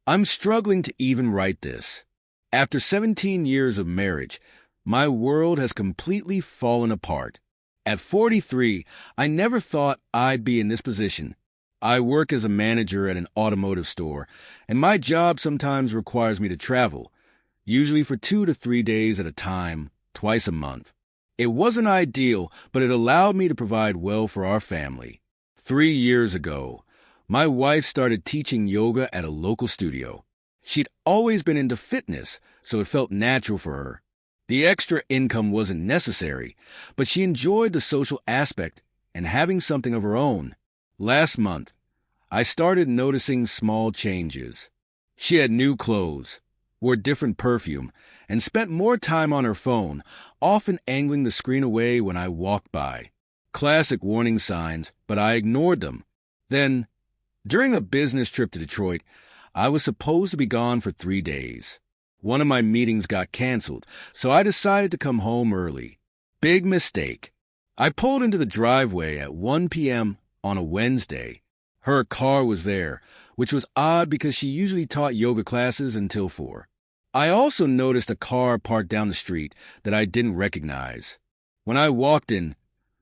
I'm struggling to even write this. After 17 years of marriage, my world has completely fallen apart. At 43, I never thought I'd be in this position. I work as a manager at an automotive store, and my job sometimes requires me to travel, usually for 2 to 3 days at a time, twice a month. It wasn't ideal, but it allowed me to provide well for our family. 3 years ago, my wife started teaching yoga at a local studio. She'd always been into fitness, so it felt natural for her. The extra income wasn't necessary, but she enjoyed the social aspect and having something of her own. Last month, I started noticing small changes. She had new clothes, wore different perfume, and spent more time on her phone, often angling the screen away when I walked by. Classic warning signs, but I ignored them. Then, during a business trip to Detroit, I was supposed to be gone for 3 days. One of my meetings got canceled, so I decided to come home early. Big mistake. I pulled into the driveway at 1 p.m. on a Wednesday. Her car was there, which was odd because she usually taught yoga classes until 4. I also noticed a car parked down the street that I didn't recognize. When I walked in,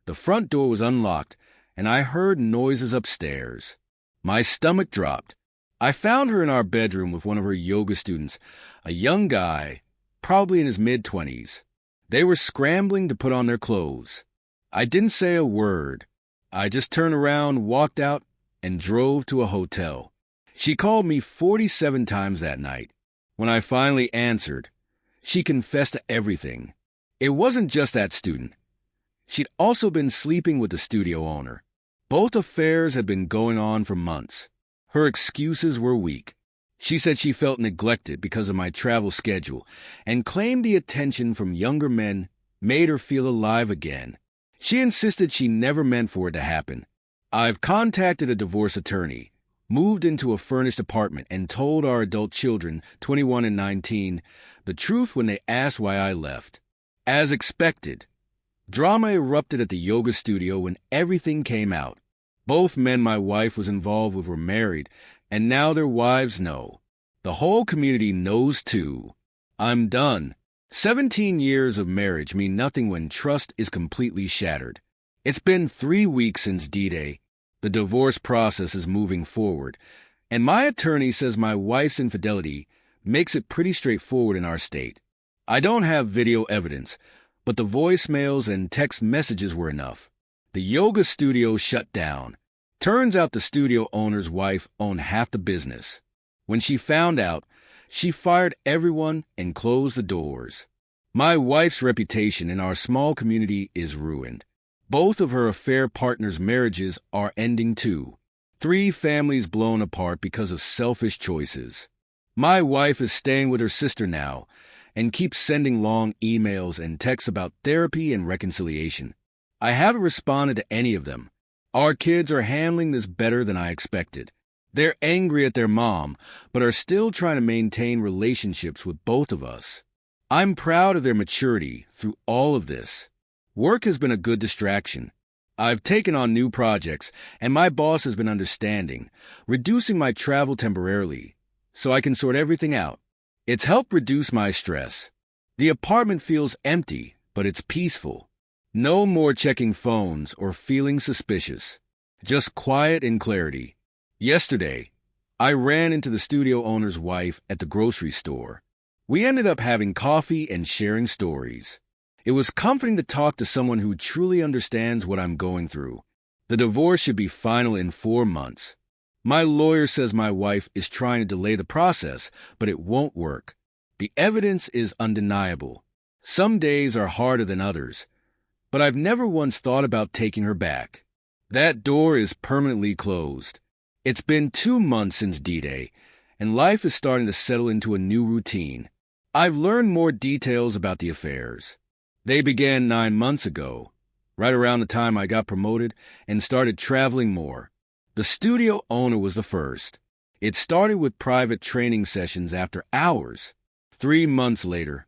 the front door was unlocked, and I heard noises upstairs. My stomach dropped. I found her in our bedroom with one of her yoga students, a young guy, probably in his mid-20s. They were scrambling to put on their clothes. I didn't say a word. I just turned around, walked out, and drove to a hotel. She called me 47 times that night. When I finally answered, she confessed to everything. It wasn't just that student. She'd also been sleeping with the studio owner. Both affairs had been going on for months. Her excuses were weak. She said she felt neglected because of my travel schedule and claimed the attention from younger men made her feel alive again. She insisted she never meant for it to happen. I've contacted a divorce attorney, moved into a furnished apartment, and told our adult children, 21 and 19, the truth when they asked why I left. As expected, drama erupted at the yoga studio when everything came out. Both men my wife was involved with were married, and now their wives know. The whole community knows too. I'm done. 17 years of marriage mean nothing when trust is completely shattered. It's been 3 weeks since D-Day. The divorce process is moving forward, and my attorney says my wife's infidelity makes it pretty straightforward in our state. I don't have video evidence, but the voicemails and text messages were enough. The yoga studio shut down. Turns out the studio owner's wife owned half the business. When she found out, she fired everyone and closed the doors. My wife's reputation in our small community is ruined. Both of her affair partners' marriages are ending too. 3 families blown apart because of selfish choices. My wife is staying with her sister now and keeps sending long emails and texts about therapy and reconciliation. I haven't responded to any of them. Our kids are handling this better than I expected. They're angry at their mom, but are still trying to maintain relationships with both of us. I'm proud of their maturity through all of this. Work has been a good distraction. I've taken on new projects, and my boss has been understanding, reducing my travel temporarily, so I can sort everything out. It's helped reduce my stress. The apartment feels empty, but it's peaceful. No more checking phones or feeling suspicious. Just quiet and clarity. Yesterday, I ran into the studio owner's wife at the grocery store. We ended up having coffee and sharing stories. It was comforting to talk to someone who truly understands what I'm going through. The divorce should be final in 4 months. My lawyer says my wife is trying to delay the process, but it won't work. The evidence is undeniable. Some days are harder than others, but I've never once thought about taking her back. That door is permanently closed. It's been 2 months since D-Day, and life is starting to settle into a new routine. I've learned more details about the affairs. They began 9 months ago, right around the time I got promoted and started traveling more. The studio owner was the first. It started with private training sessions after hours. 3 months later,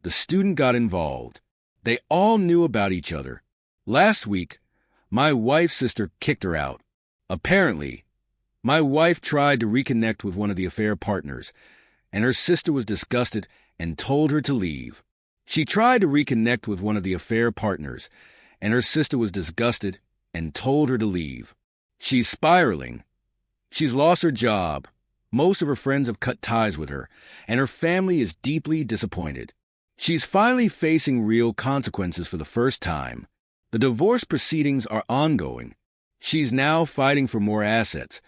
the student got involved. They all knew about each other. Last week, my wife's sister kicked her out. Apparently, My wife tried to reconnect with one of the affair partners, and her sister was disgusted and told her to leave. She tried to reconnect with one of the affair partners, and her sister was disgusted and told her to leave. She's spiraling. She's lost her job. Most of her friends have cut ties with her, and her family is deeply disappointed. She's finally facing real consequences for the first time. The divorce proceedings are ongoing. She's now fighting for more assets,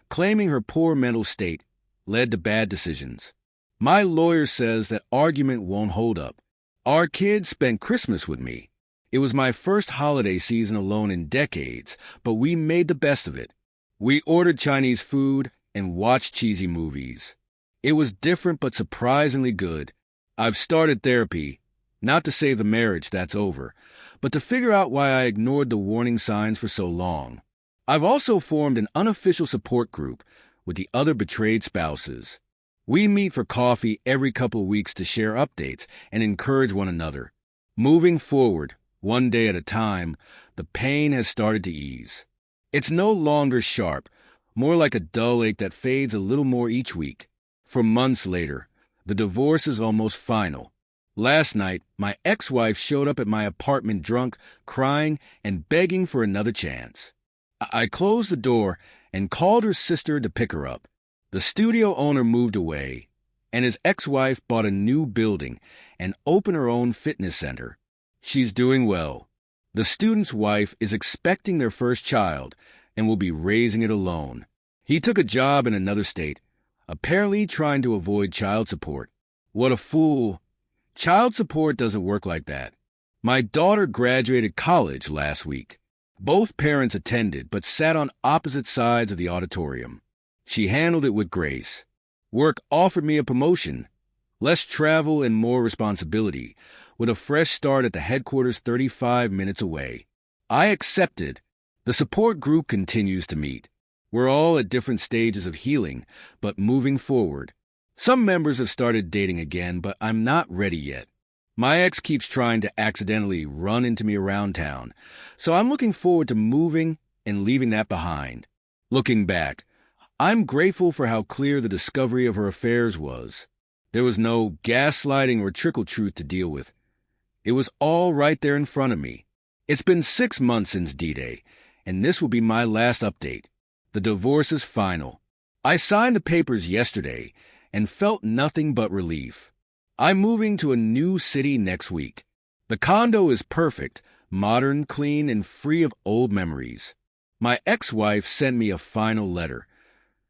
claiming her poor mental state led to bad decisions. My lawyer says that argument won't hold up. Our kids spent Christmas with me. It was my first holiday season alone in decades, but we made the best of it. We ordered Chinese food and watched cheesy movies. It was different but surprisingly good. I've started therapy, not to save the marriage, that's over, but to figure out why I ignored the warning signs for so long. I've also formed an unofficial support group with the other betrayed spouses. We meet for coffee every couple of weeks to share updates and encourage one another. Moving forward, one day at a time, the pain has started to ease. It's no longer sharp, more like a dull ache that fades a little more each week. For months later, the divorce is almost final. Last night, my ex-wife showed up at my apartment drunk, crying, and begging for another chance. I closed the door and called her sister to pick her up. The studio owner moved away, and his ex-wife bought a new building and opened her own fitness center. She's doing well. The student's wife is expecting their first child and will be raising it alone. He took a job in another state, apparently trying to avoid child support. What a fool. Child support doesn't work like that. My daughter graduated college last week. Both parents attended, but sat on opposite sides of the auditorium. She handled it with grace. Work offered me a promotion, less travel and more responsibility, with a fresh start at the headquarters 35 minutes away. I accepted. The support group continues to meet. We're all at different stages of healing, but moving forward. Some members have started dating again, but I'm not ready yet. My ex keeps trying to accidentally run into me around town, so I'm looking forward to moving and leaving that behind. Looking back, I'm grateful for how clear the discovery of her affairs was. There was no gaslighting or trickle truth to deal with. It was all right there in front of me. It's been 6 months since D-Day, and this will be my last update. The divorce is final. I signed the papers yesterday and felt nothing but relief. I'm moving to a new city next week. The condo is perfect, modern, clean, and free of old memories. My ex-wife sent me a final letter.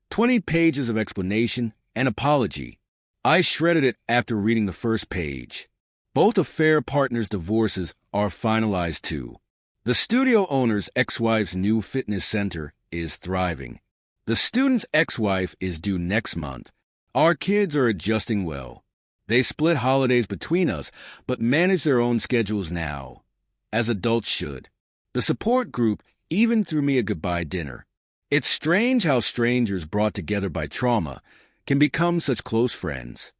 20 pages of explanation and apology. I shredded it after reading the first page. Both affair partners' divorces are finalized too. The studio owner's ex-wife's new fitness center is thriving. The student's ex-wife is due next month. Our kids are adjusting well. They split holidays between us, but manage their own schedules now, as adults should. The support group even threw me a goodbye dinner. It's strange how strangers brought together by trauma can become such close friends.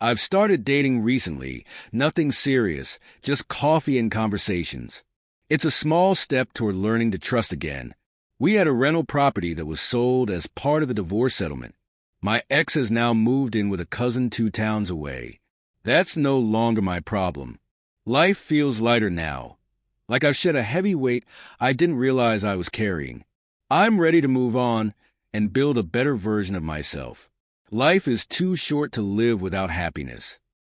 I've started dating recently, nothing serious, just coffee and conversations. It's a small step toward learning to trust again. We had a rental property that was sold as part of the divorce settlement. My ex has now moved in with a cousin 2 towns away. That's no longer my problem. Life feels lighter now, like I've shed a heavy weight I didn't realize I was carrying. I'm ready to move on and build a better version of myself. Life is too short to live without happiness.